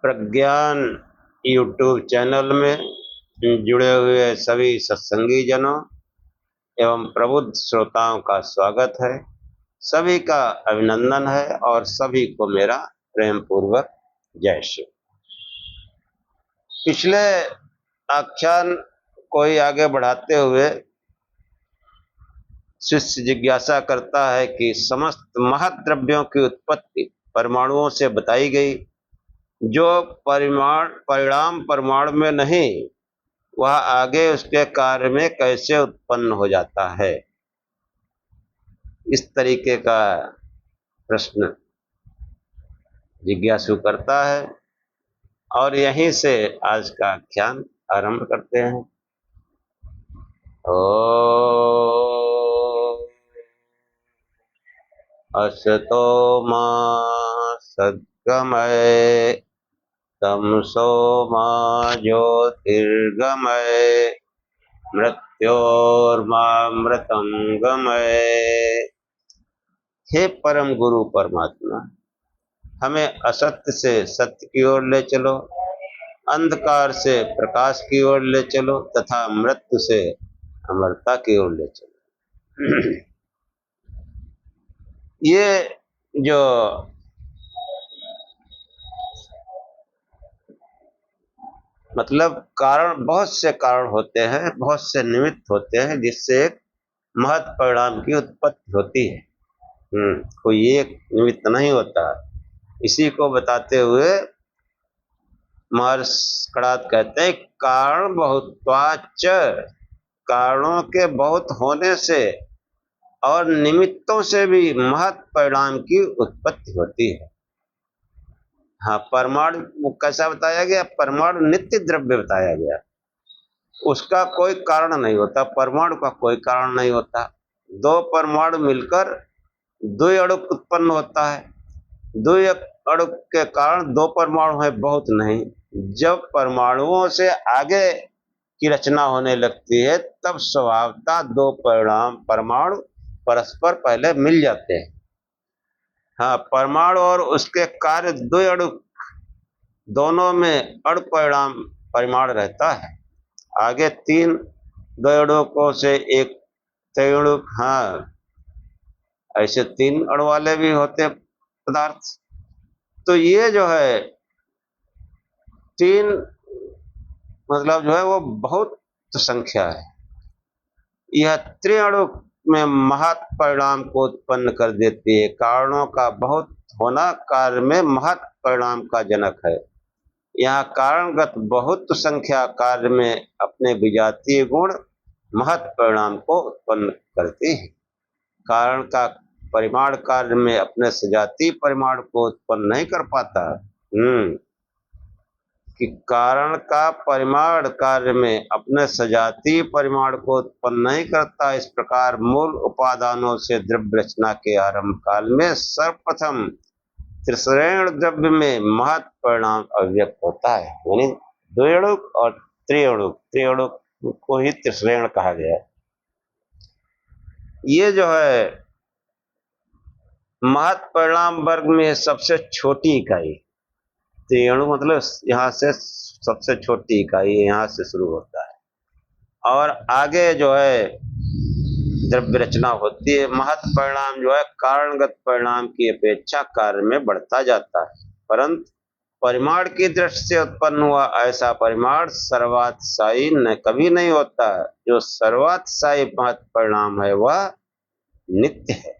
प्रज्ञान YouTube channel में जुड़े हुए सभी सत्संगी जनों एवं प्रबुद्ध श्रोताओं का स्वागत है। सभी का अभिनंदन है और सभी को मेरा प्रेम पूर्वक जय श्री। पिछले आख्यान को ही आगे बढ़ाते हुए शिष्य जिज्ञासा करता है कि समस्त महत् द्रव्यों की उत्पत्ति परमाणुओं से बताई गई। जो परिणाम परमाणु में नहीं, वह आगे उसके कार्य में कैसे उत्पन्न हो जाता है। इस तरीके का प्रश्न जिज्ञासु करता है और यहीं से आज का आख्यान आरंभ करते हैं। असतो मा सद्गमय तमसो मा ज्योतिर्गमय मृत्योर्मामृतं गमय। हे परम गुरु परमात्मा, हमें असत्य से सत्य की ओर ले चलो, अंधकार से प्रकाश की ओर ले चलो तथा मृत्यु से अमरता की ओर ले चलो। ये जो मतलब कारण, बहुत से कारण होते हैं, बहुत से निमित्त होते हैं जिससे एक महत् परिणाम की उत्पत्ति होती है। कोई एक निमित्त नहीं होता। इसी को बताते हुए महर्षि कणाद कहते हैं कारण बहुत्वाच्च, कारणों के बहुत होने से और निमित्तों से भी महत् परिणाम की उत्पत्ति होती है। हाँ, परमाणु कैसा बताया गया? परमाणु नित्य द्रव्य बताया गया। उसका कोई कारण नहीं होता, परमाणु का कोई कारण नहीं होता। दो परमाणु मिलकर द्वि अणु उत्पन्न होता है। द्वि अणु के कारण दो परमाणु है, बहुत नहीं। जब परमाणुओं से आगे की रचना होने लगती है तब स्वभावतः दो परमाणु परस्पर पहले मिल जाते हैं। हाँ, परमाणु और उसके कार्य द्वि अणु दोनों में अणु परिमाण रहता है। आगे तीन द्वि अणुओं से एक त्रयणु, हाँ ऐसे तीन अणु वाले भी होते पदार्थ। तो ये जो है तीन मतलब जो है वो बहुत संख्या है। यह त्रिअणु में महत् परिणाम को उत्पन्न कर देती है। कारणों का बहुत होना कार्य में महत् परिणाम का जनक है। यहाँ कारणगत बहुत संख्या कार्य में अपने विजातीय गुण महत् परिणाम को उत्पन्न करती है। कारण का परिमाण कार्य में अपने सजातीय परिमाण को उत्पन्न नहीं कर पाता। कि कारण का परिमाण कार्य में अपने सजातीय परिमाण को उत्पन्न नहीं करता। इस प्रकार मूल उपादानों से द्रव्य रचना के आरंभ काल में सर्वप्रथम त्रिश्रेण द्रव्य में महत् परिणाम अव्यक्त होता है। यानी द्विअणु और त्रिअणु को ही त्रिश्रेण कहा गया है। ये जो है महत् परिणाम वर्ग में सबसे छोटी इकाई त्रिअणु, मतलब यहाँ से सबसे छोटी इकाई यहाँ से शुरू होता है और आगे जो है द्रव्य रचना होती है। महत् परिणाम जो है कारणगत परिणाम की अपेक्षा कार्य में बढ़ता जाता है, परंतु परिमाण की दृष्टि से उत्पन्न हुआ ऐसा परिमाण सर्वातिशायी कभी नहीं होता। जो सर्वातिशायी महत् परिणाम है वह नित्य है।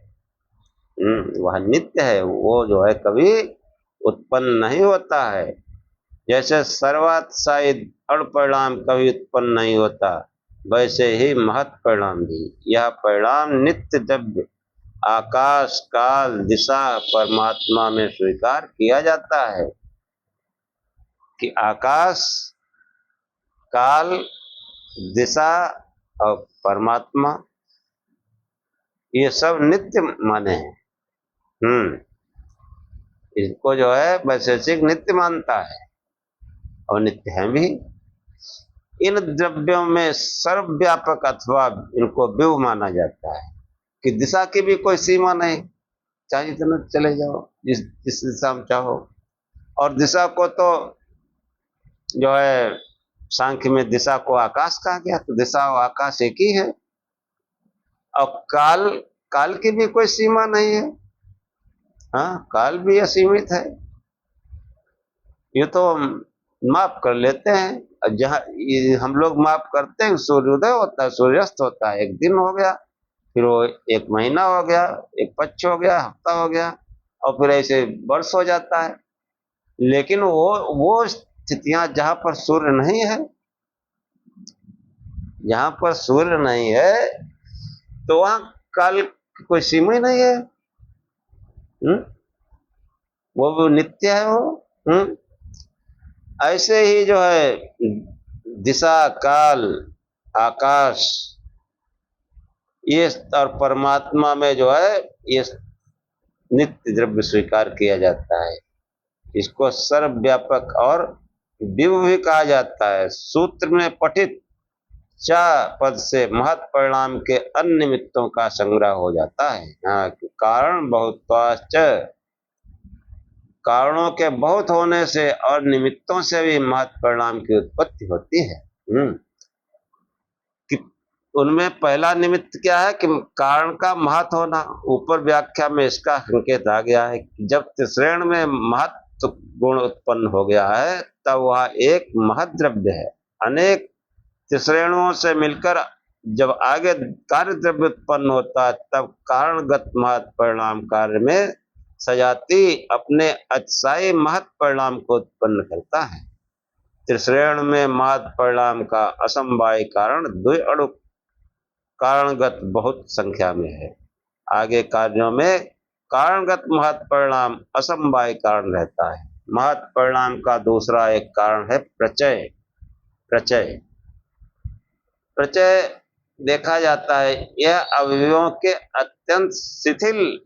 वह नित्य है, वो जो है कभी उत्पन्न नहीं होता है। जैसे सर्वातिशायी अणु परिणाम कभी उत्पन्न नहीं होता, वैसे ही महत् परिणाम भी। यह परिणाम नित्य द्रव्य आकाश काल दिशा परमात्मा में स्वीकार किया जाता है कि आकाश काल दिशा और परमात्मा ये सब नित्य माने हैं। इसको जो है वैशेषिक नित्य मानता है और नित्य है भी। इन द्रव्यों में सर्वव्यापक अथवा इनको विभु माना जाता है कि दिशा की भी कोई सीमा नहीं, चाहे जितना चले जाओ जिस दिशा में चाहो। और दिशा को तो जो है सांख्य में दिशा को आकाश कहा गया, तो दिशा और आकाश एक ही है। और काल, काल की भी कोई सीमा नहीं है। हाँ, काल भी असीमित है। ये तो हम माफ कर लेते हैं। जहाँ ये हम लोग माफ करते हैं, सूर्योदय होता है, सूर्यास्त होता है, एक दिन हो गया, फिर वो एक महीना हो गया, एक पक्ष हो गया, हफ्ता हो गया, और फिर ऐसे वर्ष हो जाता है। लेकिन वो स्थितियां जहां पर सूर्य नहीं है, जहां पर सूर्य नहीं है, तो वहां काल की कोई सीमा ही नहीं है। हम्म वो नित्य है वो। हम्म ऐसे ही जो है दिशा, काल, आकाश, ये और परमात्मा में जो है ये नित्य द्रव्य स्वीकार किया जाता है। इसको सर्वव्यापक और विभु भी कहा जाता है। सूत्र में पठित चा पद से महत् परिणाम के अन्य निमित्तों का संग्रह हो जाता है। हाँ, कारण बहुत्वाच्च, कारणों के बहुत होने से और निमित्तों से भी महत् परिणाम की उत्पत्ति होती है। कि उनमें पहला निमित्त क्या है कि कारण का महत् होना। ऊपर व्याख्या में इसका संकेत आ गया है कि जब तिसरेण में महत्व गुण उत्पन्न हो गया है, तब वह एक महत् द्रव्य है। अनेक तिसरेणुओं से मिलकर जब आगे कार्य द्रव्य उत्पन्न होता है, तब कारणगत महत् परिणाम कार्य में सजाती अपने अतिशायी महत् परिणाम को उत्पन्न करता है। तिसरेण में महत् परिणाम का असमवाय कारण द्वि अणु कारणगत बहुत संख्या में है। आगे कार्यों में कारणगत महत् परिणाम असमवाय कारण रहता है। महत् परिणाम का दूसरा एक कारण है प्रचय। प्रचय प्रचय देखा जाता है, यह अवयवों के अत्यंत शिथिल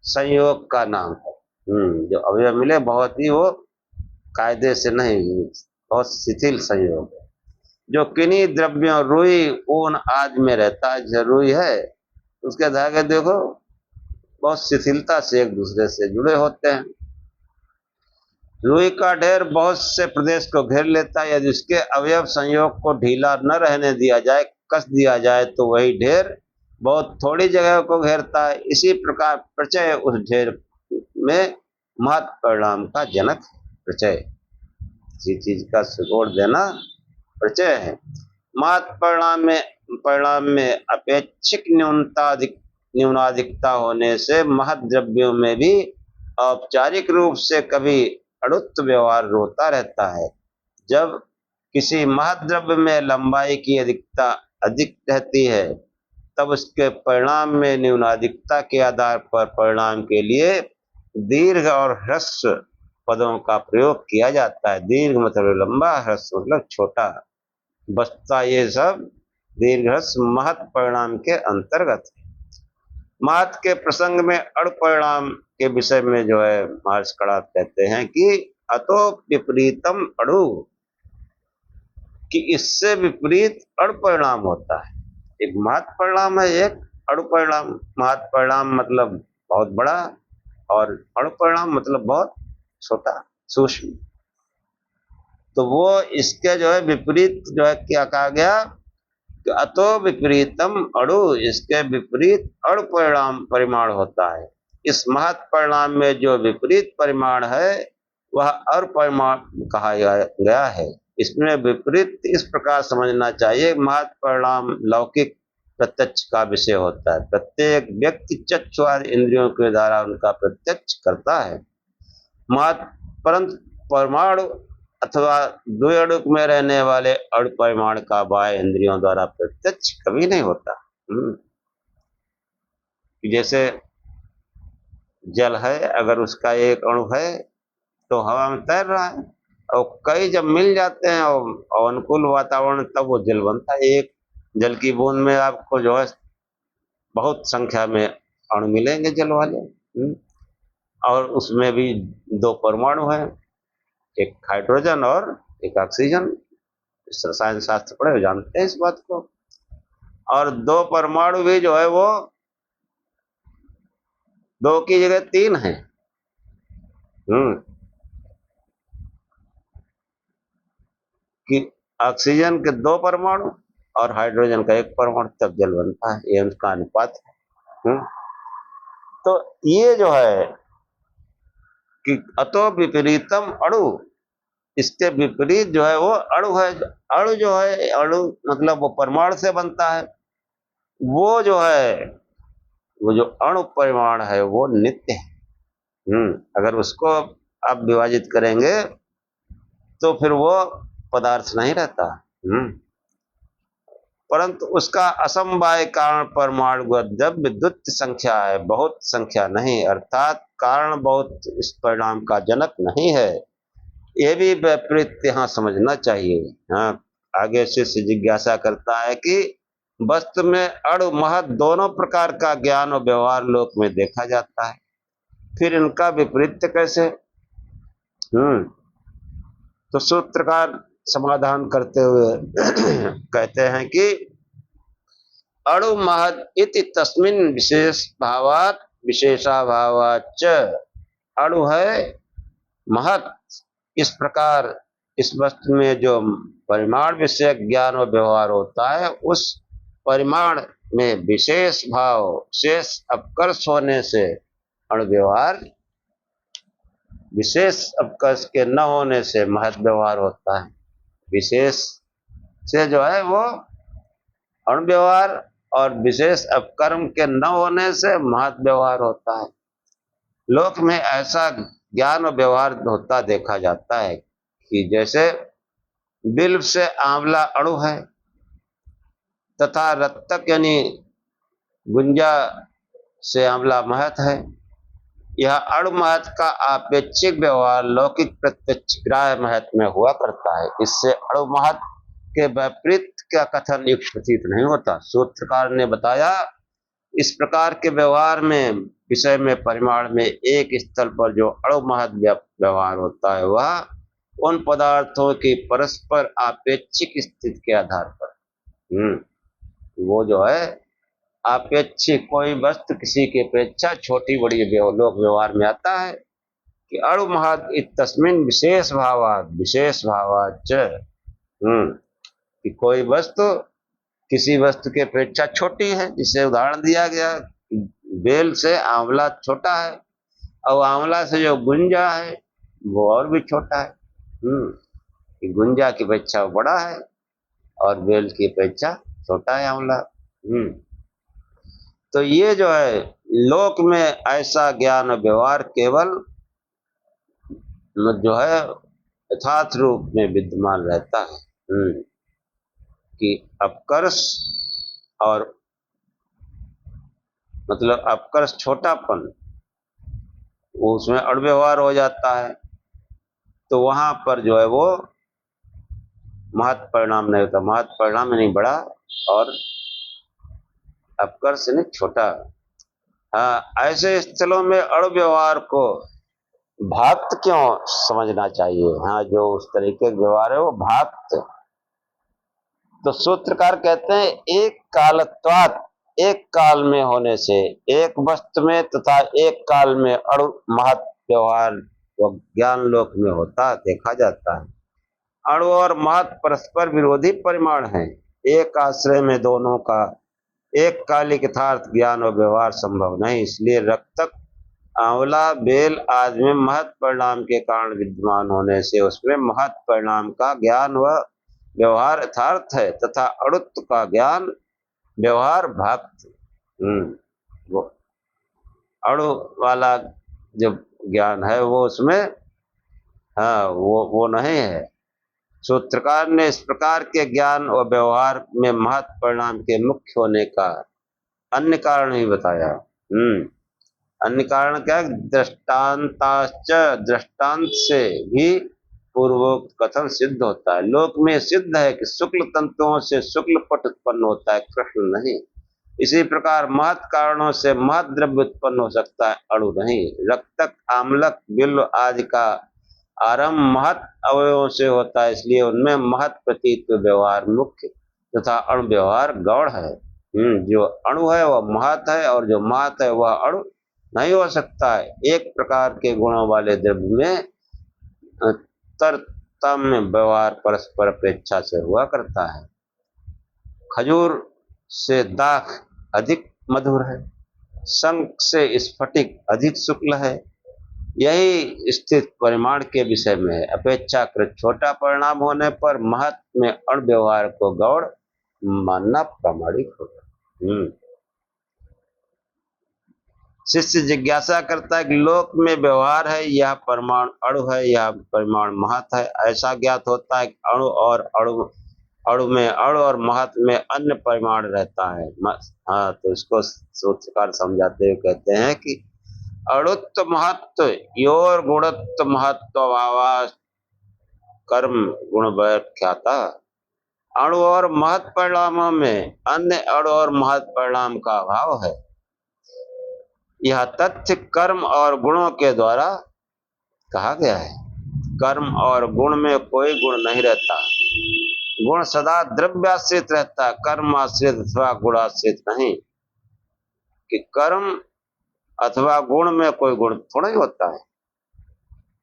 संयोग का नाम है। जो अवयव मिले बहुत ही वो कायदे से नहीं, बहुत शिथिल संयोग है, जो किन्हीं द्रव्यों रुई ऊन आदि में रहता है। जैसे रुई है, उसके धागे देखो बहुत शिथिलता से एक दूसरे से जुड़े होते हैं। रुई का ढेर बहुत से प्रदेश को घेर लेता है। यदि उसके अवयव संयोग को ढीला न रहने दिया जाए, कस दिया जाए, तो वही ढेर बहुत थोड़ी जगह को घेरता है। इसी प्रकार प्रचय उस ढेर में महत् परिणाम का जनक है। प्रचय, किसी चीज का सुगोड़ देना प्रचय है। महत् परिणाम में अपेक्षिक न्यूनाधिकता होने से महत् द्रव्यों में भी औपचारिक रूप से कभी अड़ुत्व व्यवहार होता रहता है। जब किसी महत् द्रव्य में लंबाई की अधिकता अधिक रहती है, तब उसके परिणाम में न्यूनाधिकता के आधार पर परिणाम के लिए दीर्घ और ह्रस्व पदों का प्रयोग किया जाता है। दीर्घ मतलब लंबा, ह्रस्व मतलब छोटा। बसता ये सब दीर्घ ह्रस्व महत् परिणाम के अंतर्गत है। महत् के प्रसंग में अणु परिणाम के विषय में जो है महर्षि कणाद कहते हैं कि अतो विपरीतम अणु, कि इससे विपरीत अणु परिणाम होता है। एक महत् परिणाम है, एक अणु परिणाम। महत् परिणाम मतलब बहुत बड़ा, और अणु परिणाम मतलब बहुत छोटा, सूक्ष्म। तो वो इसके जो है विपरीत जो है क्या कहा गया, अतो विपरीतम अणु, इसके विपरीत अणु परिणाम परिमाण होता है। इस महत् परिणाम में जो विपरीत परिमाण है वह अणु परिमाण कहा गया है। इसमें विपरीत इस प्रकार समझना चाहिए, महत् परिणाम लौकिक प्रत्यक्ष का विषय होता है। प्रत्येक व्यक्ति चक्षु आदि इंद्रियों के द्वारा उनका प्रत्यक्ष करता है। महत् परंतु परमाणु अथवा द्विअणुक में रहने वाले अणु परिमाण का बाह्य इंद्रियों द्वारा प्रत्यक्ष कभी नहीं होता। जैसे जल है, अगर उसका एक अणु है तो हवा में तैर रहा है, और कई जब मिल जाते हैं और अनुकूल वातावरण, तब वो जल बनता है। एक जल की बूंद में आपको जो है बहुत संख्या में अणु मिलेंगे जल वाले, और उसमें भी दो परमाणु हैं, एक हाइड्रोजन और एक ऑक्सीजन। रसायन शास्त्र पढ़े जानते हैं इस बात को। और दो परमाणु भी जो है वो दो की जगह तीन है। ऑक्सीजन के 2 परमाणु और हाइड्रोजन का 1 परमाणु, तब जल बनता है। ये उसका अनुपात है। तो ये जो है कि अतो विपरीतम अणु, इसके विपरीत जो है वो अणु है। अणु जो है, अणु मतलब वो परमाणु से बनता है। वो जो है, वो जो अणु परिमाण है वो नित्य है। अगर उसको आप विभाजित करेंगे तो फिर वो पदार्थ नहीं रहता। परंतु उसका असमवाय कारण परमाणु जब विद्युत संख्या है, बहुत संख्या नहीं, अर्थात कारण बहुत इस परिणाम का जनक नहीं है। ये भी विपरीत यहाँ समझना चाहिए। हाँ, आगे से जिज्ञासा करता है कि वस्तु में अणु महत दोनों प्रकार का ज्ञान और व्यवहार लोक में देखा जाता है, फिर इनका विपरीत कैसे? तो सूत्रकार समाधान करते हुए कहते हैं कि अणु महत् इति तस्मिन् विशेष भावात् विशेषाभावाच्च, अणु है महत्, इस प्रकार इस वस्तु में जो परिमाण विषयक ज्ञान और व्यवहार होता है, उस परिमाण में विशेष भाव, शेष अपकर्ष होने से अणु व्यवहार, विशेष अपकर्ष के न होने से महत् व्यवहार होता है। विशेष से जो है वो अणु व्यवहार और विशेष अपकर्म के न होने से महत् व्यवहार होता है। लोक में ऐसा ज्ञान और व्यवहार होता देखा जाता है कि जैसे बिल्व से आंवला अणु है तथा रक्तक यानी गुंजा से आंवला महत् है। यह अणु महत् का आपेक्षिक व्यवहार लौकिक प्रत्यक्ष ग्राह्य महत् में हुआ करता है। इससे अणु महत् के विपरीत का कथन युक्त प्रतीत नहीं होता। सूत्रकार ने बताया, इस प्रकार के व्यवहार में विषय में परिमाण में एक स्थल पर जो अणु महत् व्यवहार होता है, वह उन पदार्थों की परस्पर आपेक्षिक स्थिति के आधार पर, वो जो है आपेक्षिक, कोई वस्तु किसी की अपेक्षा छोटी बड़ी लोक व्यवहार में आता है कि अणु महत् इत्यस्मिन् विशेष भावाच्च, कि कोई वस्तु किसी वस्तु की अपेक्षा छोटी है। जिसे उदाहरण दिया गया, बेल से आंवला छोटा है और आंवला से जो गुंजा है वो और भी छोटा है। कि गुंजा की अपेक्षा बड़ा है और बेल की अपेक्षा छोटा है आंवला। तो ये जो है लोक में ऐसा ज्ञान और व्यवहार केवल जो है यथार्थ रूप में विद्यमान रहता है कि अपकर्ष और मतलब अपकर्ष छोटापन, उसमें अणु व्यवहार हो जाता है, तो वहां पर जो है वो महत् परिणाम नहीं होता। महत् परिणाम नहीं बड़ा और अपकर्ष नहीं छोटा। हाँ, ऐसे स्थलों में अणु व्यवहार को भाक्त क्यों समझना चाहिए? हाँ, जो उस तरीके का व्यवहार है वो भाक्त। तो सूत्रकार कहते हैं, एक कालत्वात्, एक काल में होने से, एक वस्तु में तथा एक काल में अणु महत् व्यवहार ज्ञान लोक में होता देखा जाता है। अणु और महत् परस्पर विरोधी परिमाण हैं। एक आश्रय में दोनों का एक कालिक यथार्थ ज्ञान और व्यवहार संभव नहीं। इसलिए रक्तक, आंवला, बेल आदि में महत् परिणाम के कारण विद्यमान होने से उसमें महत् परिणाम का ज्ञान व व्यवहार यथार्थ है तथा अणुत्व का ज्ञान व्यवहार भाक्त। वो अणु वाला जो ज्ञान है वो उसमें, हाँ, वो नहीं है। सूत्रकार ने इस प्रकार के ज्ञान और व्यवहार में महत् परिणाम के मुख्य होने का अन्य कारण भी बताया। अन्य कारण क्या है? दृष्टांताश्च, दृष्टांत से भी पूर्वोक्त कथन सिद्ध होता है। लोक में सिद्ध है कि शुक्ल तंतुओं से शुक्ल पट उत्पन्न होता है, कृष्ण नहीं। इसी प्रकार महत् कारणों से महत् द्रव्य उत्पन्न हो सकता है, अणु नहीं। रक्तक, आम्लक, बिल्व आदि का आरंभ महत् अवयवों से होता है, इसलिए उनमें महत् प्रतीत व्यवहार मुख्य तथा अणु व्यवहार गौण है। जो अणु है वह महत् है और जो महत् है वह अणु नहीं हो सकता है। एक प्रकार के गुणों वाले द्रव्य में वास्तव में व्यवहार परस्पर अपेक्षा से हुआ करता है। खजूर से दाख अधिक मधुर है, शंख से स्फटिक अधिक शुक्ल है। यही स्थिति परिमाण के विषय में है। अपेक्षाकृत छोटा परिणाम होने पर महत् में अण व्यवहार को गौड़ मानना प्रामाणिक होगा। शिष्य जिज्ञासा करता है कि लोक में व्यवहार है, यह परिमाण अणु है, यह परिमाण महत् है। ऐसा ज्ञात होता है कि अणु में अणु और महत् में अन्य परिमाण रहता है। हाँ, तो इसको सूत्रकार समझाते हुए कहते हैं कि अणुत्व महत्व योर गुणत्व महत्व भावास कर्म गुण व्याख्याता। अणु और महत् परिणामों में अन्य अणु और महत् परिणाम का अभाव है। यह तथ्य कर्म और गुणों के द्वारा कहा गया है। कर्म और गुण में कोई गुण नहीं रहता। गुण सदा द्रव्याश्रित रहता, कर्म आश्रित अथवा गुणाश्रित नहीं। कि कर्म अथवा गुण में कोई गुण थोड़ा ही होता है।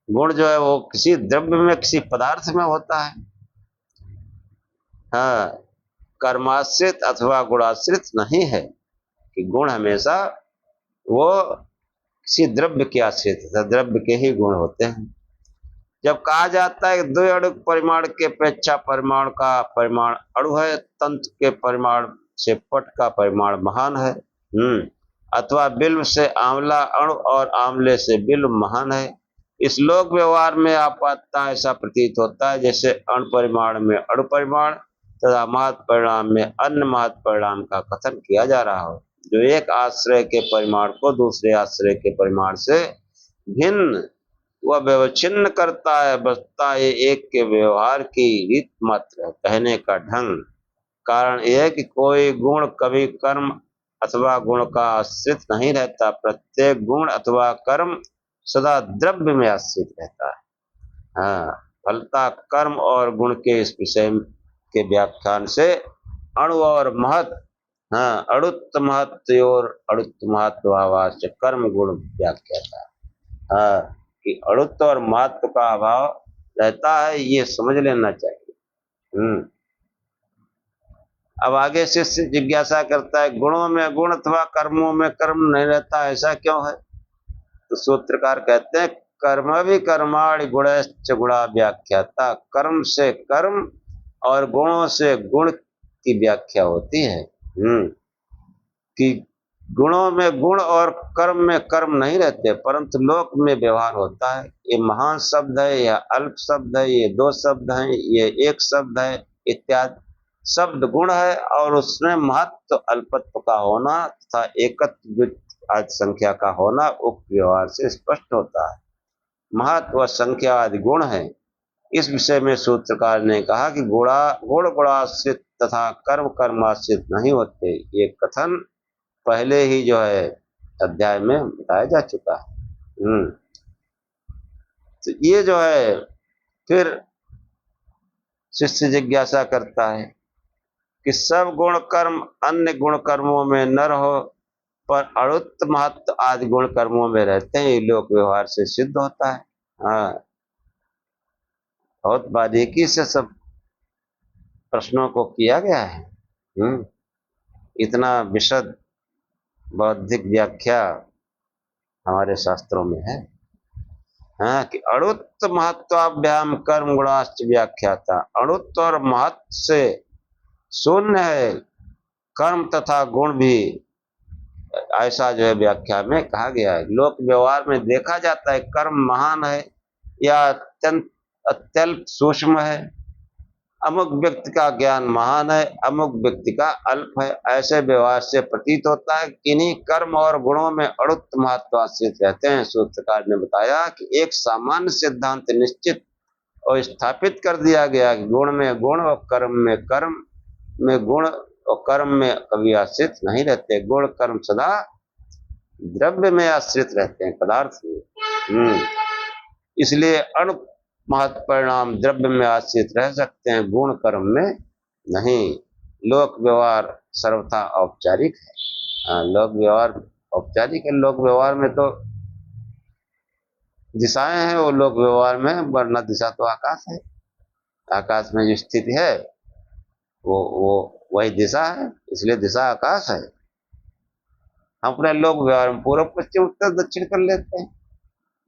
गुण जो है वो किसी द्रव्य में, किसी पदार्थ में होता है। हाँ, कर्माश्रित अथवा गुणाश्रित नहीं है। कि गुण हमेशा वो किसी द्रव्य के आश्रित है, द्रव्य के ही गुण होते हैं। जब कहा जाता है दो अणु परिमाण के अपेक्षा परिमाण का परिमाण अणु है, तंत्र के परिमाण से पट का परिमाण महान है। अथवा बिल्व से आंवला अणु और आंवले से बिल्व महान है। इस लोक व्यवहार में आपातता ऐसा प्रतीत होता है जैसे अणु परिमाण में अणु परिमाण तथा महत् परिणाम में अन्य महत् परिणाम का कथन किया जा रहा हो, जो एक आश्रय के परिमाण को दूसरे आश्रय के परिमाण से भिन्न वह व्यवच्छिन्न करता है। बसता ये एक के व्यवहार की रीत मात्र है, कहने का ढंग। कारण यह है कि कोई गुण कभी कर्म अथवा गुण का आश्रित नहीं रहता। प्रत्येक गुण अथवा कर्म सदा द्रव्य में आश्रित रहता है। हाँ, फलता कर्म और गुण के इस विषय के व्याख्यान से अणु और महत्, हाँ, अणुत्व महत्व और अणुत्व महत्व आवास कर्म गुण व्याख्याता। हाँ, कि अणुत्व और महत्व का अभाव रहता है, ये समझ लेना चाहिए। अब आगे से जिज्ञासा करता है गुणों में गुण अथवा कर्मों में कर्म नहीं रहता, ऐसा क्यों है? तो सूत्रकार कहते हैं कर्म भी कर्माणि गुणश्च गुणा व्याख्याता। कर्म से कर्म और गुणों से गुण की व्याख्या होती है। कि गुणों में गुण और कर्म में कर्म नहीं रहते, परंतु लोक में व्यवहार होता है। ये महान शब्द है, यह अल्प शब्द है, ये दो शब्द हैं, ये एक शब्द है इत्यादि। शब्द गुण है और उसमें महत्व अल्पत्व का होना तथा एकत्व आदि संख्या का होना उक्त व्यवहार से स्पष्ट होता है। महत्व व संख्या आदि गुण है। इस विषय में सूत्रकार ने कहा कि गुण गुणाश्रित तथा कर्म कर्माश्रित नहीं होते। ये कथन पहले ही जो है अध्याय में बताया जा चुका है। तो ये जो है फिर शिष्य जिज्ञासा करता है कि सब गुण कर्म अन्य गुण कर्मों में न रहो, पर अणुत्व महत्व आदि गुण कर्मों में रहते हैं। ये लोक व्यवहार से सिद्ध होता है। हाँ, बहुत बारीकी से सब प्रश्नों को किया गया है। इतना विशद बौद्धिक व्याख्या हमारे शास्त्रों में है। हाँ, कि अणुत्व महत्वाभ्याम कर्म गुणाश्च व्याख्याता। अणुत्व और महत्व से शून्य है कर्म तथा गुण भी, ऐसा जो है व्याख्या में कहा गया है। लोक व्यवहार में देखा जाता है कर्म महान है या अत्यल्प सूक्ष्म है। अमुक व्यक्ति का ज्ञान महान है, अमुक व्यक्ति का अल्प है। ऐसे व्यवहार से प्रतीत होता है किन्हीं कर्म और गुणों में अणुत्व महत्व आश्रित रहते हैं। सूत्रकार ने बताया कि एक सामान्य सिद्धांत निश्चित और स्थापित कर दिया गया कि गुण में गुण और कर्म में गुण और कर्म में कभी आश्रित नहीं रहते। गुण कर्म सदा द्रव्य में आश्रित रहते हैं, पदार्थ में। इसलिए अणु महत् परिणाम द्रव्य में आश्रित रह सकते हैं, गुण कर्म में नहीं। लोक व्यवहार सर्वथा औपचारिक है। हाँ, लोक व्यवहार औपचारिक है। लोक व्यवहार में तो दिशाएं हैं, वो लोक व्यवहार में, वरना दिशा तो आकाश है। आकाश में जो स्थिति है वो वही दिशा है, इसलिए दिशा आकाश है। हम अपने लोग व्यवहार में पूर्व पश्चिम उत्तर दक्षिण कर लेते हैं।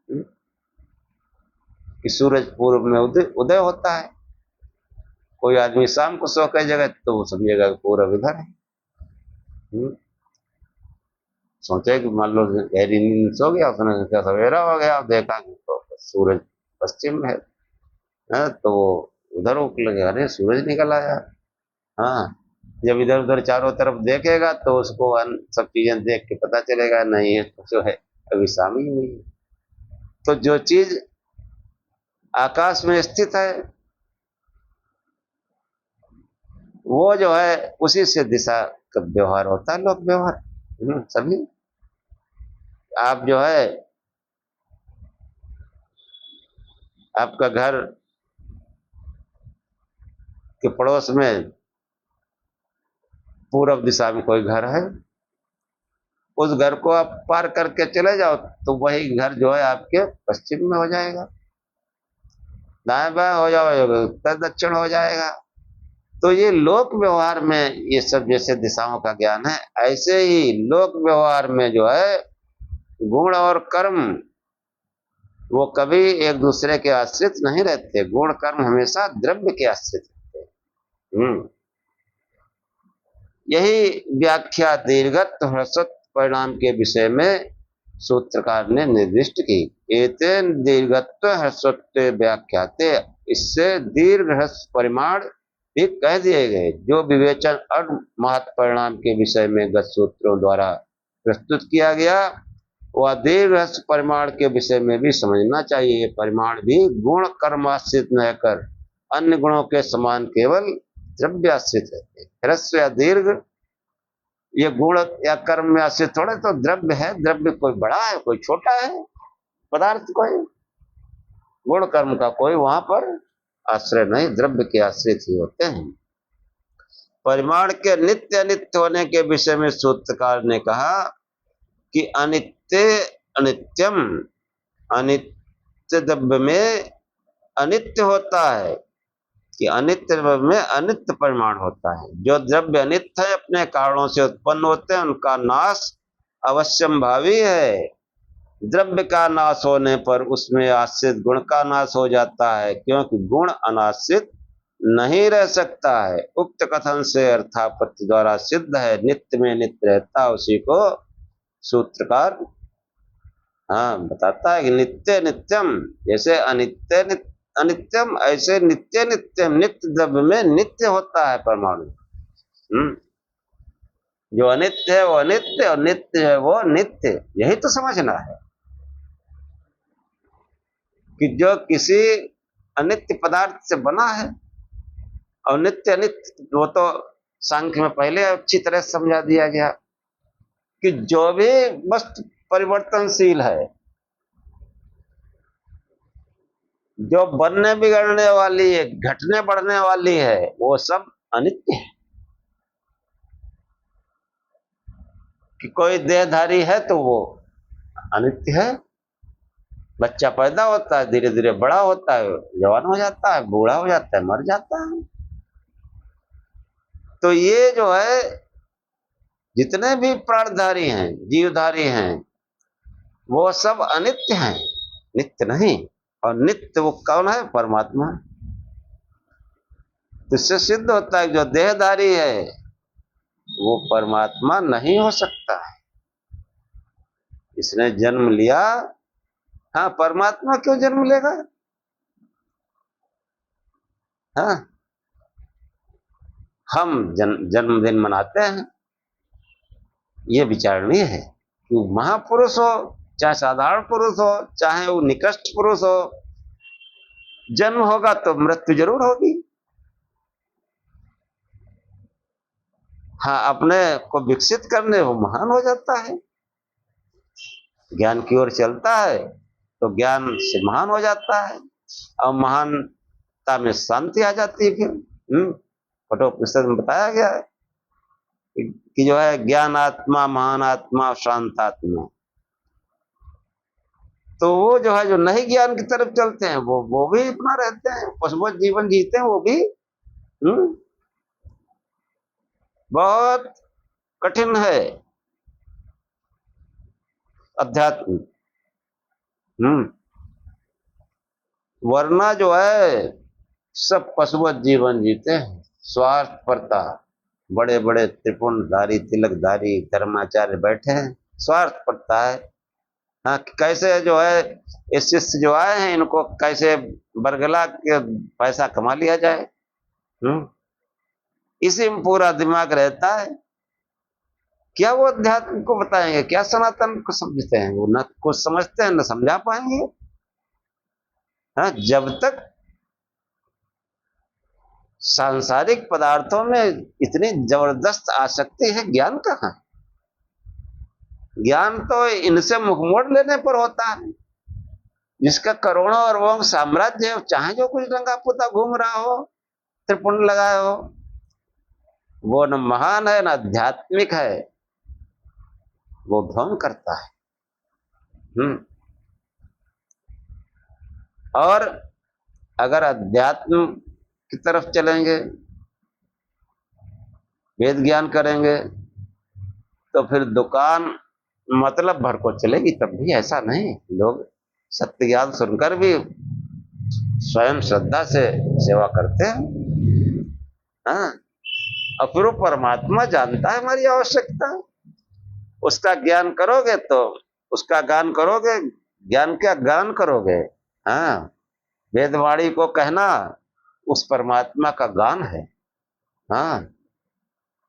हम्म, कि सूरज पूर्व में उदय उदय होता है, कोई आदमी शाम को सो कई जगह तो वो समझेगा कि पूर्व इधर है। हम्म, सोचे कि मान लो गहरी नींद सो गया, उसने सोचा सवेरा हो गया, देखा कि तो सूरज पश्चिम में है, तो वो उधर उठ लगे, अरे सूरज निकल आया। हाँ, जब इधर उधर चारों तरफ देखेगा तो उसको सब चीजें देख के पता चलेगा नहीं है तो जो है अभी शाम ही हुई है। तो जो चीज आकाश में स्थित है वो जो है उसी से दिशा का व्यवहार होता है, लोक व्यवहार। सभी आप जो है आपका घर के पड़ोस में पूर्व दिशा में कोई घर है, उस घर को आप पार करके चले जाओ तो वही घर जो है आपके पश्चिम में हो जाएगा, दाएं बाएं हो जाओ उत्तर दक्षिण हो जाएगा। तो ये लोक व्यवहार में ये सब जैसे दिशाओं का ज्ञान है, ऐसे ही लोक व्यवहार में जो है गुण और कर्म वो कभी एक दूसरे के आश्रित नहीं रहते, गुण कर्म हमेशा द्रव्य के आश्रित रहते हैं। यही व्याख्या दीर्घत ह्रस्व परिणाम के विषय में सूत्रकार ने निर्दिष्ट की। एतेन दीर्घत्व ह्रस्वत्व व्याख्याते, इससे दीर्घ ह्रस्व परिमाण भी कह दिए गए। जो विवेचन और महत् परिणाम के विषय में गत सूत्रों द्वारा प्रस्तुत किया गया वह दीर्घ ह्रस्व परिमाण के विषय में भी समझना चाहिए। ये परिमाण भी गुण कर्माश्रित न कर अन्य गुणों के समान केवल द्रव्याश्रित रहते। ह्रस्व या दीर्घ ये गुण या कर्म में आश्रित थोड़े, तो द्रव्य है, द्रव्य कोई बड़ा है कोई छोटा है, पदार्थ कोई गुण कर्म का कोई वहां पर आश्रय नहीं, द्रव्य के आश्रित ही होते हैं। परिमाण के नित्य अनित्य होने के विषय में सूत्रकार ने कहा कि अनित्य अनित्यम, अनित्य द्रव्य में अनित्य होता है, कि अनित्य द्रव्य में अनित्य परिमाण होता है। जो द्रव्य अनित्य है अपने कारणों से उत्पन्न होते हैं उनका नाश अवश्यंभावी है। द्रव्य का नाश होने पर उसमें आश्रित गुण का नाश हो जाता है, क्योंकि गुण अनाश्रित नहीं रह सकता है। उक्त कथन से अर्थापत्ति द्वारा सिद्ध है नित्य में नित्य रहता, उसी को सूत्रकार बताता है कि नित्य नित्यम, जैसे अनित्य अनित्यम ऐसे नित्य नित्यम, नित्य द्रव्य में नित्य होता है परमाणु। जो अनित्य है वो अनित्य और नित्य है वो नित्य, यही तो समझना है कि जो किसी अनित्य पदार्थ से बना है और नित्य अनित्य, वो तो सांख्य में पहले अच्छी तरह समझा दिया गया कि जो भी वस्तु परिवर्तनशील है, जो बनने बिगड़ने वाली है, घटने बढ़ने वाली है, वो सब अनित्य है। कि कोई देहधारी है तो वो अनित्य है, बच्चा पैदा होता है धीरे धीरे बड़ा होता है, जवान हो जाता है, बूढ़ा हो जाता है, मर जाता है। तो ये जो है जितने भी प्राणधारी हैं, जीवधारी हैं, वो सब अनित्य हैं, नित्य नहीं। और नित्य वो कौन है? परमात्मा। तो इससे सिद्ध होता है जो देहधारी है वो परमात्मा नहीं हो सकता है। इसने जन्म लिया, हाँ, परमात्मा क्यों जन्म लेगा? हाँ, हम जन्मदिन मनाते हैं, ये विचारणीय है कि महापुरुष हो चाहे साधारण पुरुष हो चाहे वो निकृष्ट पुरुष हो, जन्म होगा तो मृत्यु जरूर होगी। हाँ, अपने को विकसित करने वो महान हो जाता है, ज्ञान की ओर चलता है तो ज्ञान से महान हो जाता है, और महानता में शांति आ जाती है। फिर कठोपनिषद में बताया गया है कि जो है ज्ञान आत्मा, महान आत्मा, शांत आत्मा। तो वो जो है, जो नहीं ज्ञान की तरफ चलते हैं, वो भी अपना रहते हैं, पशुवत जीवन जीते हैं वो भी। हम्म बहुत कठिन है अध्यात्म। हम्म वरना जो है, सब पशुवत जीवन जीते हैं, स्वार्थपरता, बड़े बड़े त्रिपुंडधारी तिलकधारी धर्माचार्य बैठे हैं, स्वार्थपरता है। हाँ, कैसे जो है ये शिष्य जो आए हैं, इनको कैसे बरगला के पैसा कमा लिया जाए। हम्म इसी में पूरा दिमाग रहता है। क्या वो अध्यात्म को बताएंगे, क्या सनातन को समझते हैं? वो न कुछ समझते हैं, न समझा पाएंगे। हाँ, जब तक सांसारिक पदार्थों में इतनी जबरदस्त आसक्ति है, ज्ञान कहाँ? ज्ञान तो इनसे मुख मोड़ लेने पर होता है। जिसका करोड़ों अरबों साम्राज्य है, चाहे जो कुछ रंगा पुता घूम रहा हो, त्रिपुंड लगाए हो, वो न महान है न आध्यात्मिक है, वो ढोंग करता है। हम्म और अगर अध्यात्म की तरफ चलेंगे, वेद ज्ञान करेंगे, तो फिर दुकान मतलब भर को चलेगी। तब भी ऐसा नहीं, लोग सत्य ज्ञान सुनकर भी स्वयं श्रद्धा से सेवा करते हैं। हाँ, और फिर वो परमात्मा जानता है हमारी आवश्यकता। उसका ज्ञान करोगे तो उसका गान करोगे, ज्ञान का गान करोगे। हाँ, वेदवाणी को कहना उस परमात्मा का गान है। हाँ,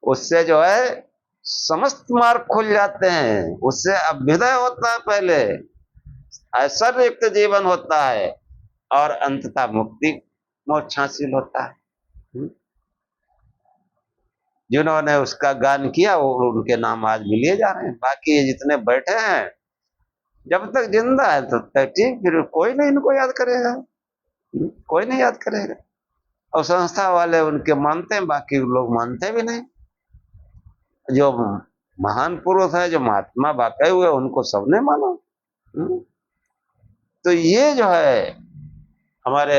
उससे जो है समस्त मार्ग खुल जाते हैं, उससे अभ्युदय होता है, पहले ऐश्वर्ययुक्त जीवन होता है, और अंततः मुक्ति मोक्ष हासिल होता है। जिन्होंने उसका गान किया वो उनके नाम आज भी लिए जा रहे हैं। बाकी ये जितने बैठे हैं, जब तक जिंदा है तब तक ठीक, फिर कोई नहीं इनको याद करेगा। कोई नहीं याद करेगा। और संस्था वाले उनके मानते हैं, बाकी लोग मानते भी नहीं। जो महान पुरुष है, जो महात्मा वाकई हुए, उनको सबने माना। हम्म? तो ये जो है हमारे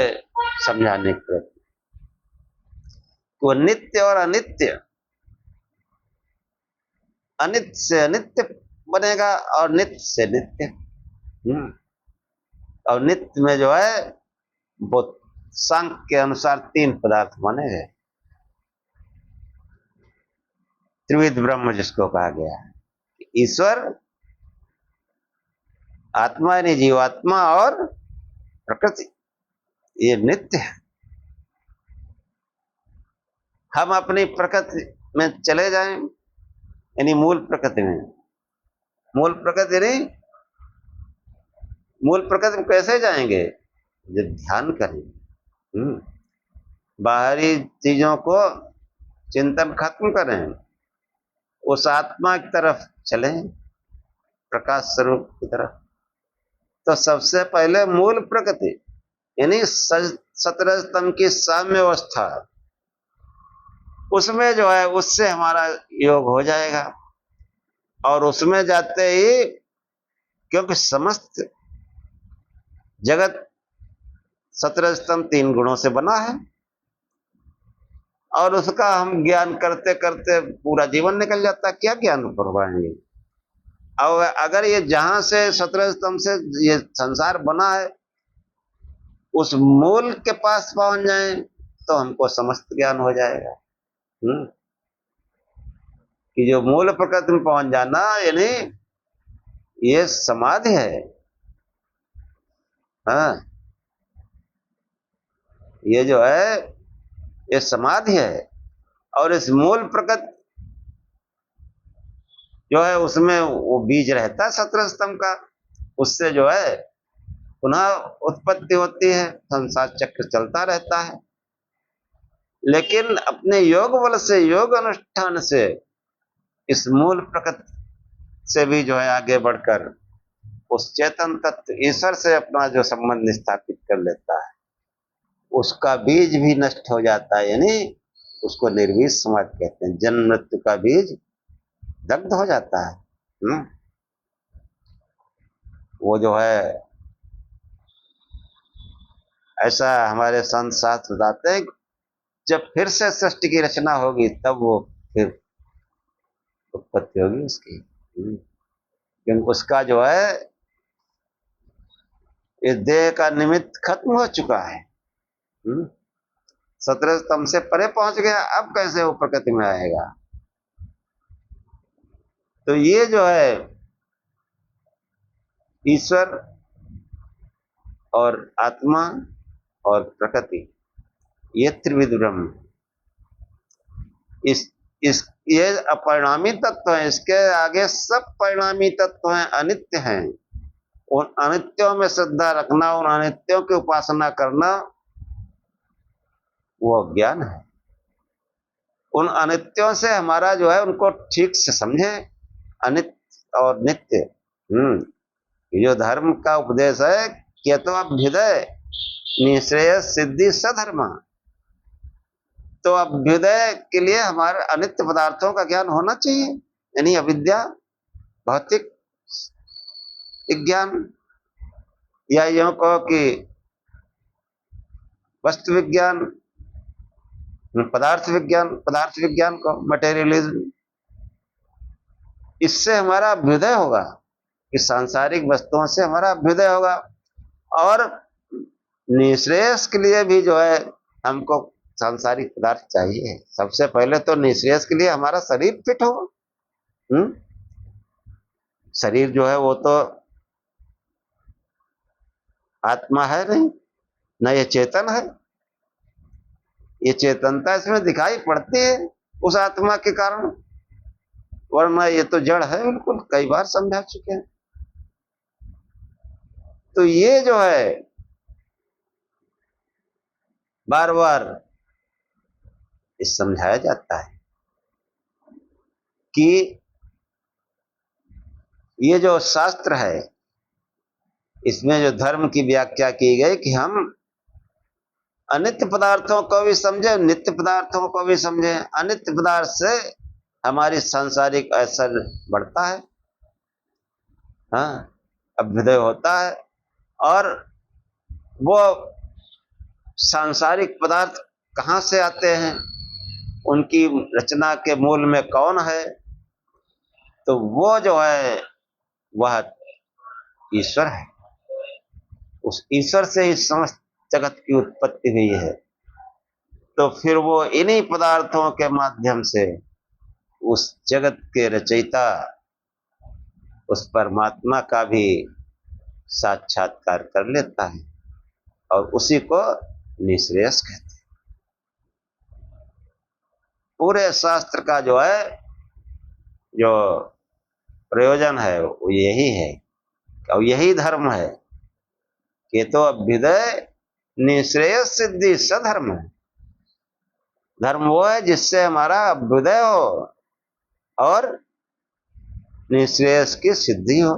समझाने की प्रयत्न, वो नित्य और अनित्य, अनित्य से अनित्य बनेगा और नित्य से नित्य। और नित्य में जो है वो सांख्य के अनुसार तीन पदार्थ बने हैं, त्रिविध ब्रह्म जिसको कहा गया है, ईश्वर, आत्मा यानी जीवात्मा, और प्रकृति। ये नित्य है। हम अपनी प्रकृति में चले जाएं, यानी मूल प्रकृति में। मूल प्रकृति नहीं, मूल प्रकृति में कैसे जाएंगे? जब ध्यान करेंगे। बाहरी चीजों को चिंतन खत्म करें, उस आत्मा की तरफ चलें, प्रकाश स्वरूप की तरफ। तो सबसे पहले मूल प्रकृति यानी सतरज तम की साम्य अवस्था, उसमें जो है उससे हमारा योग हो जाएगा। और उसमें जाते ही, क्योंकि समस्त जगत सतरज स्तंभ तीन गुणों से बना है, और उसका हम ज्ञान करते करते पूरा जीवन निकल जाता है। क्या ज्ञान कर पाएंगे? और अगर ये जहां से सतरज स्तंभ से ये संसार बना है, उस मूल के पास पहुंच जाए तो हमको समस्त ज्ञान हो जाएगा। कि जो मूल प्रकृति में पहुंच जाना, यानी ये समाधि है। हाँ, ये जो है ये समाधि है। और इस मूल प्रकृति जो है उसमें वो बीज रहता है सतरज स्तंभ का, उससे जो है पुनः उत्पत्ति होती है, संसार चक्र चलता रहता है। लेकिन अपने योग बल से, योग अनुष्ठान से, इस मूल प्रकृति से भी जो है आगे बढ़कर उस चेतन तत्व ईश्वर से अपना जो संबंध स्थापित कर लेता है, उसका बीज भी नष्ट हो जाता है। यानी उसको निर्वीज समाधि कहते हैं। जन्म मृत्यु का बीज दग्ध हो जाता है। वो जो है ऐसा हमारे संत शास्त्र बताते हैं। जब फिर से सृष्टि की रचना होगी तब वो फिर उत्पत्ति होगी उसकी। क्योंकि उसका जो है इस देह का निमित्त खत्म हो चुका है। 17 स्तंभ से परे पहुंच गया, अब कैसे वो प्रकृति में आएगा। तो ये जो है ईश्वर और आत्मा और प्रकृति, ये त्रिविध ब्रह्म, इस ये अपरिणामी तत्व है। इसके आगे सब परिणामी तत्व हैं, अनित्य हैं। उन अनित्यों में श्रद्धा रखना, उन अनित्यों की उपासना करना, वो अज्ञान है। उन अनित्यों से हमारा जो है उनको ठीक से समझे, अनित्य और नित्य। ये जो धर्म का उपदेश है कि तो अभ्युदय निःश्रेयस सिद्धि सधर्म, तो अभ्युदय के लिए हमारे अनित्य पदार्थों का ज्ञान होना चाहिए, यानी अविद्या, भौतिक विज्ञान, या यूं कहो कि वस्तु विज्ञान, पदार्थ विज्ञान को मटेरियलिज्म। इससे हमारा अभ्युदय होगा, कि सांसारिक वस्तुओं से हमारा अभ्युदय होगा। और निःश्रेयस के लिए भी जो है हमको सांसारिक पदार्थ चाहिए। सबसे पहले तो निःश्रेयस के लिए हमारा शरीर फिट हो। शरीर जो है वो तो आत्मा है नहीं, न ये चेतन है। ये चेतनता इसमें दिखाई पड़ती है उस आत्मा के कारण, वरना ये तो जड़ है बिल्कुल, कई बार समझा चुके हैं। तो ये जो है बार बार इस समझाया जाता है कि ये जो शास्त्र है, इसमें जो धर्म की व्याख्या की गई कि हम अनित्य पदार्थों को भी समझे, नित्य पदार्थों को भी समझे। अनित्य पदार्थ से हमारी सांसारिक असर बढ़ता है, हाँ, अभ्युदय होता है। और वो सांसारिक पदार्थ कहाँ से आते हैं, उनकी रचना के मूल में कौन है, तो वो जो है वह ईश्वर है। उस ईश्वर से ही समस्त जगत की उत्पत्ति हुई है। तो फिर वो इन्हीं पदार्थों के माध्यम से उस जगत के रचयिता, उस परमात्मा का भी साक्षात्कार कर लेता है, और उसी को निःश्रेयस कहते हैं। पूरे शास्त्र का जो है जो प्रयोजन है वो यही है, और यही धर्म है कि तो अभ्युदय निःश्रेयस सिद्धि सधर्म है। धर्म वो है जिससे हमारा अभ्युदय हो और निःश्रेयस की सिद्धि हो।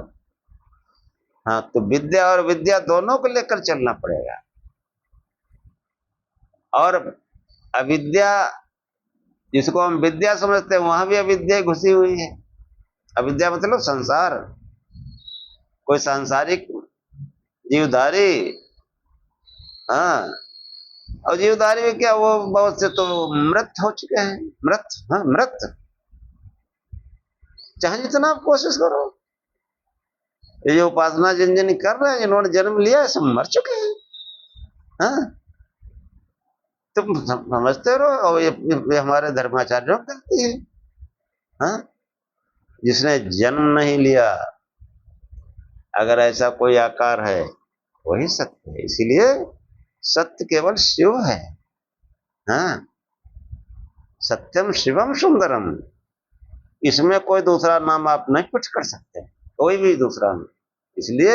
हाँ, तो विद्या और विद्या दोनों को लेकर चलना पड़ेगा। और अविद्या, जिसको हम विद्या समझते हैं, वहां भी अविद्या घुसी हुई है। अविद्या मतलब संसार, कोई सांसारिक जीवधारी। हाँ, और जीवधारी में क्या, वो बहुत से तो मृत हो चुके हैं। मृत, हाँ मृत, चाहे जितना आप कोशिश करो। ये जो उपासना जिन जिन कर रहे हैं, जिन्होंने जन्म लिया है, सब मर चुके हैं। हाँ, तुम समझते रहो, और ये हमारे धर्माचार्यों कहती है। हाँ, जिसने जन्म नहीं लिया, अगर ऐसा कोई आकार है, वही सत्य है। इसीलिए सत्य केवल शिव है। हाँ, सत्यम शिवम सुंदरम, इसमें कोई दूसरा नाम आप नहीं पुट कर सकते, कोई भी दूसरा नाम। इसलिए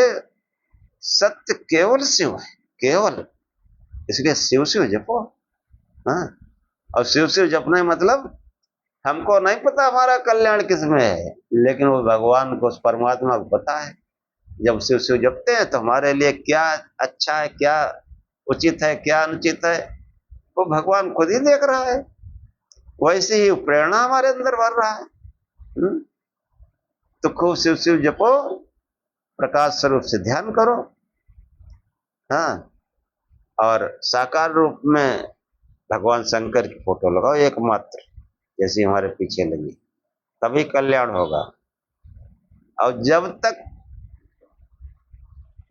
सत्य केवल शिव है, केवल। इसलिए शिव शिव जपो। हाँ, और शिव शिव जपने मतलब हमको नहीं पता हमारा कल्याण किसमें है, लेकिन वो भगवान को, उस परमात्मा को पता है। जब शिव शिव जपते हैं तो हमारे लिए क्या अच्छा है, क्या उचित है, क्या अनुचित है, वो भगवान खुद ही देख रहा है। वैसे ही प्रेरणा हमारे अंदर भर रहा है। तो खूब शिव शिव जपो, प्रकाश स्वरूप से ध्यान करो। हाँ, और साकार रूप में भगवान शंकर की फोटो लगाओ एकमात्र, जैसी हमारे पीछे लगी, तभी कल्याण होगा। और जब तक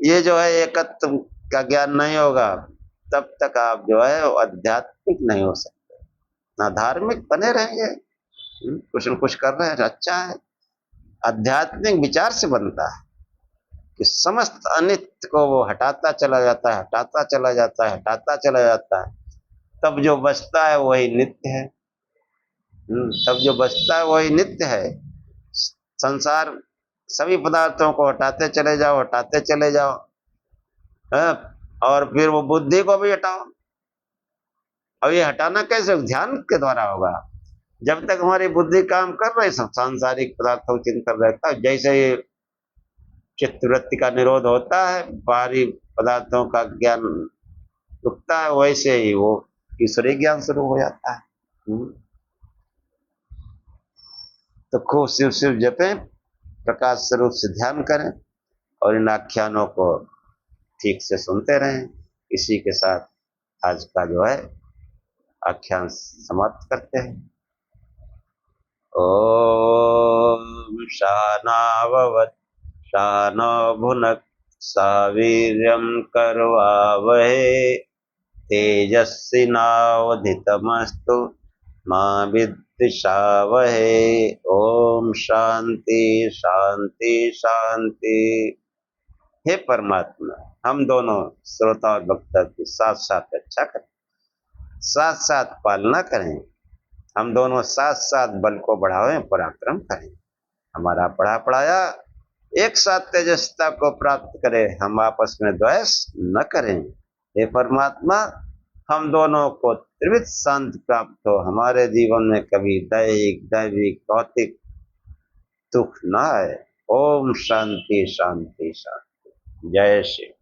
ये जो है एकत्व का ज्ञान नहीं होगा, तब तक आप जो है वो आध्यात्मिक नहीं हो सकते, ना धार्मिक बने रहेंगे। कुछ न कुछ कर रहे हैं अच्छा है। आध्यात्मिक विचार से बनता है कि समस्त अनित्य को वो हटाता चला जाता है, हटाता चला जाता है, हटाता चला जाता है, तब जो बचता है वही नित्य है। तब जो बचता है वही नित्य है। संसार सभी पदार्थों को हटाते चले जाओ, हटाते चले जाओ, है? और फिर वो बुद्धि को भी हटाओ। और ये हटाना कैसे? ध्यान के द्वारा होगा। जब तक हमारी बुद्धि काम कर रही, सब सांसारिक पदार्थों का चिंतन रहता है। जैसे ये चित्तवृत्ति का निरोध होता है, बाहरी पदार्थों का ज्ञान रुकता है, वैसे ही वो ईश्वरीय ज्ञान शुरू हो जाता है। तो खूब शिव शिव जपें, प्रकाश स्वरूप से ध्यान करें और इन आख्यानों को ठीक से सुनते रहें। इसी के साथ आज का जो है आख्यान समाप्त करते हैं। ओम शानाववत् शानो भुनक् सावीर्यं करवावहे तेजस्विनावधितमस्तु मा विद्विषावहे। ओम शांति शांति शांति। हे परमात्मा, हम दोनों श्रोता और वक्ता की साथ साथ रक्षा करें, साथ साथ पालना करें। हम दोनों साथ साथ बल को बढ़ावें, पराक्रम करें। हमारा पढ़ा पढ़ाया एक साथ तेजस्ता को प्राप्त करें, हम आपस में द्वेष न करें। हे परमात्मा, हम दोनों को त्रिविध शांति प्राप्त हो, हमारे जीवन में कभी दैहिक दैविक भौतिक दुख न आए। ओम शांति शांति शांति। जय श्री